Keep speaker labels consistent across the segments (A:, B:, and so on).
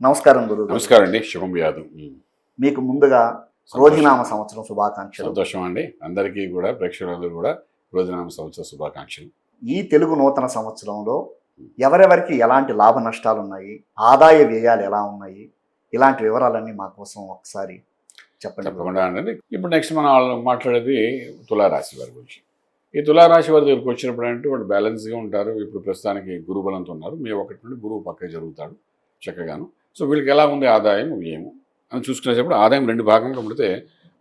A: నమస్కారం గురువు గారు.
B: నమస్కారం అండి. శుభం వ్యాధం.
A: మీకు ముందుగా
B: సంతోషం.
A: క్రోధినామ సంవత్సరం శుభాకాంక్షలు.
B: సంతోషం అండి. అందరికీ కూడా ప్రేక్షకులందరూ కూడా రోజునామ సంవత్సర శుభాకాంక్షలు.
A: ఈ తెలుగు నూతన సంవత్సరంలో ఎవరెవరికి ఎలాంటి లాభ నష్టాలు ఉన్నాయి, ఆదాయ వ్యయాలు ఎలా ఉన్నాయి, ఇలాంటి వివరాలన్నీ మా కోసం ఒకసారి చెప్పండి.
B: తప్పకుండా అండి. ఇప్పుడు నెక్స్ట్ మనం మాట్లాడేది తులారాశి వారి గురించి. ఈ తులారాశి వారి దగ్గరికి వచ్చినప్పుడు అంటే వాళ్ళు బ్యాలెన్స్గా ఉంటారు. ఇప్పుడు ప్రస్తుతానికి గురువు బలంతో ఉన్నారు. మే 1 నుండి గురువు పక్కే జరుగుతాడు చక్కగాను. సో వీళ్ళకి ఎలా ఉంది ఆదాయం వ్యయం అని చూసుకునేటప్పుడు ఆదాయం 2 భాగంగా కనబడితే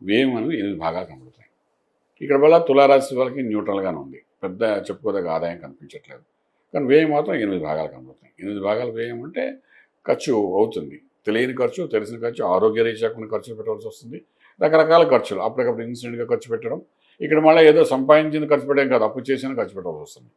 B: వ్యయం అనేది 8 భాగాలు కనబడుతాయి. ఇక్కడ వల్ల తులారాశి వాళ్ళకి న్యూట్రల్గానే ఉంది. పెద్ద చెప్పుకోదగ్గ ఆదాయం కనిపించట్లేదు. కానీ వ్యయం మాత్రం 8 భాగాలు కనబడుతాయి. 8 భాగాలు వ్యయం అంటే ఖర్చు అవుతుంది. తెలియని ఖర్చు, తెలిసిన ఖర్చు, ఆరోగ్యరీత్యా కొన్ని ఖర్చులు పెట్టవలసి వస్తుంది. రకరకాల ఖర్చులు అప్పటికప్పుడు ఇన్సిడెంట్గా ఖర్చు పెట్టడం. ఇక్కడ మళ్ళీ ఏదో సంపాదించిన ఖర్చు పెట్టడం కాదు, అప్పు చేసిన ఖర్చు పెట్టవలసి వస్తుంది.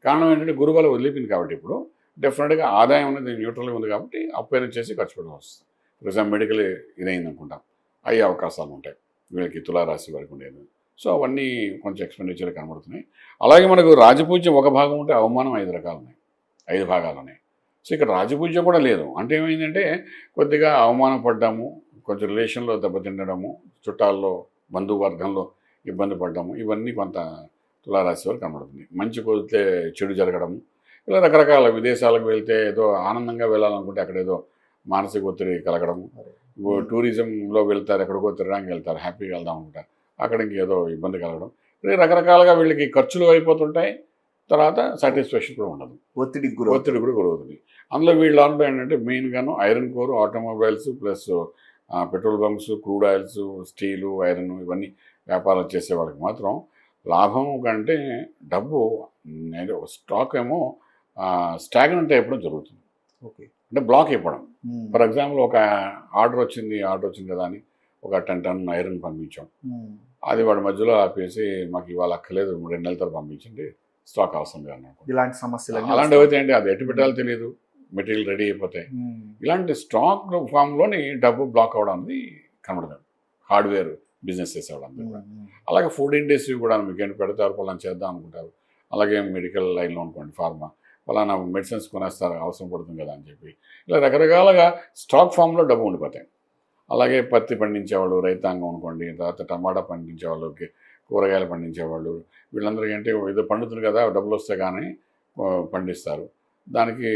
B: కారణం ఏంటంటే గురుబల వదిలిపోయింది కాబట్టి ఇప్పుడు డెఫినెట్గా ఆదాయం అనేది న్యూట్రల్గా ఉంది కాబట్టి అప్పు అనేది చేసి ఖర్చు పెట్టడం వస్తుంది. ఫర్ ఎగ్జాంపుల్ మెడికల్ ఇదైంది అనుకుంటాం, అయ్యే అవకాశాలు ఉంటాయి వీళ్ళకి తులారాశి వరకు ఉండేది. సో అవన్నీ కొంచెం ఎక్స్పెండిచర్ కనబడుతున్నాయి. అలాగే మనకు రాజపూజ్యం ఒక భాగం ఉంటే అవమానం 5 రకాలు ఉన్నాయి, 5 భాగాలు ఉన్నాయి. సో ఇక్కడ రాజపూజ్యం కూడా లేదు. అంటే ఏమైందంటే కొద్దిగా అవమానం పడ్డాము, కొంచెం రిలేషన్లో దెబ్బతిండడము, చుట్టాల్లో బంధువర్గంలో ఇబ్బంది పడ్డాము, ఇవన్నీ కొంత తులారాశి వరకు కనబడుతుంది. మంచి కొడితే చెడు జరగడము, ఇలా రకరకాల విదేశాలకు వెళ్తే ఏదో ఆనందంగా వెళ్ళాలనుకుంటే అక్కడ ఏదో మానసిక ఒత్తిడి కలగడము. టూరిజంలో వెళ్తారు, ఎక్కడికో తిరగడానికి వెళ్తారు, హ్యాపీగా వెళ్దాం అనుకుంటారు, అక్కడ ఇంకేదో ఇబ్బంది కలగడం. రకరకాలుగా వీళ్ళకి ఖర్చులు అయిపోతుంటాయి. తర్వాత సాటిస్ఫాక్షన్ కూడా ఉండదు, ఒత్తిడి కూడా గురవుతుంది. అందులో వీళ్ళ దాంట్లో ఏంటంటే మెయిన్గాను iron core, automobiles plus petrol bunks, crude oils, steel, iron ఇవన్నీ వ్యాపారాలు చేసే వాళ్ళకి మాత్రం లాభం కంటే డబ్బు స్టాక్ ఏమో స్టాగ్నెంట్ అయిపోవడం జరుగుతుంది.
A: ఓకే,
B: అంటే బ్లాక్ అయిపోవడం. ఫర్ ఎగ్జాంపుల్ ఒక ఆర్డర్ వచ్చింది కదా అని ఒక 10 టన్ ఐరన్ పంపించాం. అది వాడి మధ్యలో ఆపేసి మాకు ఇవాళ అక్కర్లేదు, 2 నెలల తర్వాత పంపించండి, స్టాక్ అవసరం లేదు అన్నమాట.
A: ఇలాంటి సమస్యలు
B: అలాంటివి అయితే ఏంటి, అది ఎటు పెట్టాలో తెలియదు, మెటీరియల్ రెడీ అయిపోతాయి. ఇలాంటి స్టాక్ ఫామ్లోని డబ్బు బ్లాక్ అవ్వడం అనేది కనబడుతుంది హార్డ్వేర్ బిజినెస్ చేసేవాళ్ళందరూ కూడా. అలాగే ఫుడ్ ఇండస్ట్రీ కూడా మీకు ఏంటి పెడతారు, పలానా చేద్దాం అనుకుంటారు. అలాగే మెడికల్ లైన్లో అనుకోండి, ఫార్మా, పలానా మెడిసిన్స్ కొనేస్తారు, అవసరం పడుతుంది కదా అని చెప్పి ఇలా రకరకాలుగా స్టాక్ ఫామ్లో డబ్బు ఉండిపోతాయి. అలాగే పత్తి పండించేవాళ్ళు రైతాంగం అనుకోండి, తర్వాత టమాటా పండించేవాళ్ళకి, కూరగాయలు పండించేవాళ్ళు, వీళ్ళందరికీ అంటే ఏదో పండుతుంది కదా డబ్బులు వస్తే కానీ పండిస్తారు, దానికి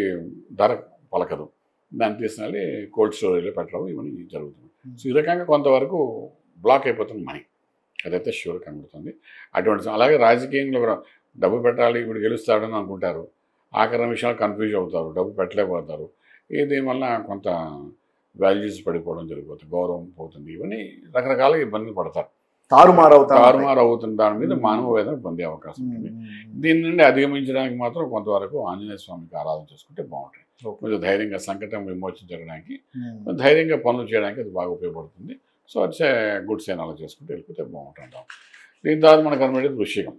B: ధర పలకదు, దాన్ని తీసుకెళ్ళి కోల్డ్ స్టోరేజ్లో పెట్టడం, ఇవన్నీ జరుగుతుంది. సో ఈ రకంగా కొంతవరకు బ్లాక్ అయిపోతుంది మనీ, అదైతే షూర్ కనబడుతుంది. అటువంటి అలాగే రాజకీయంలో కూడా డబ్బు పెట్టాలి, ఇప్పుడు గెలుస్తాడని అనుకుంటారు, ఆఖరి విషయాలు కన్ఫ్యూజ్ అవుతారు, డబ్బు పెట్టలేకపోతారు. దీనివల్ల కొంత వాల్యూస్ పడిపోవడం జరిగిపోతుంది, గౌరవం పోతుంది, ఇవన్నీ రకరకాలుగా ఇబ్బందులు పడతారు, తారుమారు అవుతుంది. దాని మీద మానవ వేదన పొందే అవకాశం ఉంటుంది. దీని నుండి అధిగమించడానికి మాత్రం కొంతవరకు ఆంజనేయ స్వామికి ఆరాధన చేసుకుంటే బాగుంటుంది. కొంచెం ధైర్యంగా సంకటం విమోచించడానికి, ధైర్యంగా పనులు చేయడానికి అది బాగా ఉపయోగపడుతుంది. సో అట్స్ గుడ్ సైన్, అలా చేసుకుంటే వెళ్ళిపోతే బాగుంటుంటాం. దీని తర్వాత మనకు కనబడేది వృశ్చికం.